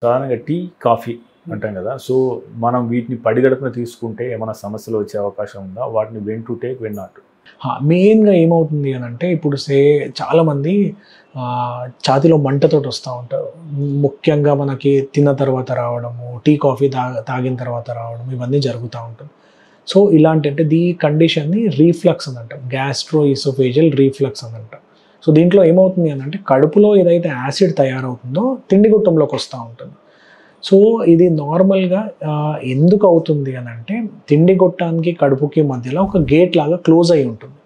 సాధారణంగా tea, coffee అంటాం కదా! సో, మనం వీటిని పడిగడుపున తీసుకుంటే ఏమైనా సమస్యలు వచ్చే అవకాశం ఉందా? వాటిని when to take, when not to? మెయిన్‌గా ఏమవుతుంది అనంటే, ఇప్పుడు చాలామంది ఛాతీలో మంటతోటి వస్తా ఉంటారు. ముఖ్యంగా మనకి తిన్న తర్వాత రావడము, టీ, కాఫీ తాగిన తర్వాత రావడం ఇవన్నీ జరుగుతా ఉంటుంది. సో, ఇలాంటి ఈ కండిషన్‌ని రీఫ్లక్స్ అని అంటాం. గ్యాస్ట్రోఇసోఫేజియల్ రీఫ్లక్స్ అని అంటాం. సో, దీంట్లో ఏమవుతుంది అనంటే, కడుపులో ఏదైతే యాసిడ్ తయారవుతుందో తిండి గుట్టంలోకి వస్తా ఉంటుంది. సో, ఇది నార్మల్‌గా ఎందుకు అవుతుంది అనంటే, తిండి గొట్టానికి, కడుపుకి మధ్యలో ఒక గేట్ లాగా క్లోజ్ అయ్యి ఉంటుంది.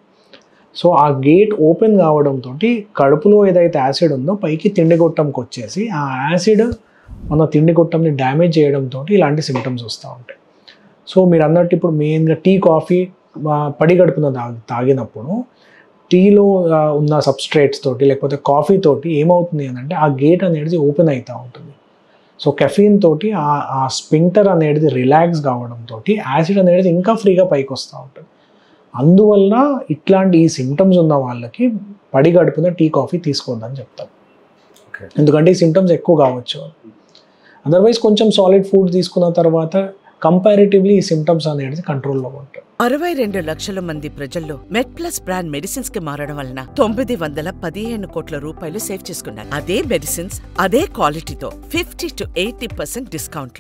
సో, ఆ గేట్ ఓపెన్ కావడంతోటి కడుపులో ఏదైతే యాసిడ్ ఉందో పైకి తిండి గొట్టంకొచ్చేసి, ఆ యాసిడ్ మన తిండి గొట్టంని డ్యామేజ్ చేయడంతోటి ఇలాంటి సింప్టమ్స్ వస్తా ఉంటాయి. సో, మీరన్నట్టు ఇప్పుడు మెయిన్‌గా టీ, కాఫీ పడిగడుపున తాగినప్పుడు టీలో ఉన్న సబ్‌స్ట్రేట్స్ తోటి లేకపోతే కాఫీ తోటి ఏమవుతుంది అనంటే, ఆ గేట్ అనేది ఓపెన్ అయితా ఉంటుంది. సో, కెఫీన్ తోటి ఆ స్ఫింక్టర్ అనేది రిలాక్స్ కావడంతోటి యాసిడ్ అనేది ఇంకా ఫ్రీగా పైకొస్తా ఉంటుంది. అందువల్ల ఇట్లాంటి ఈ సింప్టమ్స్ ఉన్న వాళ్ళకి పడిగడుపున టీ, కాఫీ తీసుకోవద్దని చెప్తాం. ఓకే. ఎందుకంటే ఈ సింప్టమ్స్ ఎక్కువ కావచ్చు. అదర్‌వైజ్ కొంచెం సాలిడ్ ఫుడ్ తీసుకున్న తర్వాత కంపారిటివ్‌లీ ఈ సింప్టమ్స్ అనేది కంట్రోల్‌లో ఉంటాయి. 62 లక్షల మంది ప్రజల్లో మెడ్‌ప్లస్ బ్రాండ్ మెడిసిన్స్ కి మారడం వలన 915 కోట్ల రూపాయలు సేవ్ చేసుకున్నారు. అదే మెడిసిన్స్, అదే క్వాలిటీతో 50-80% డిస్కౌంట్లు.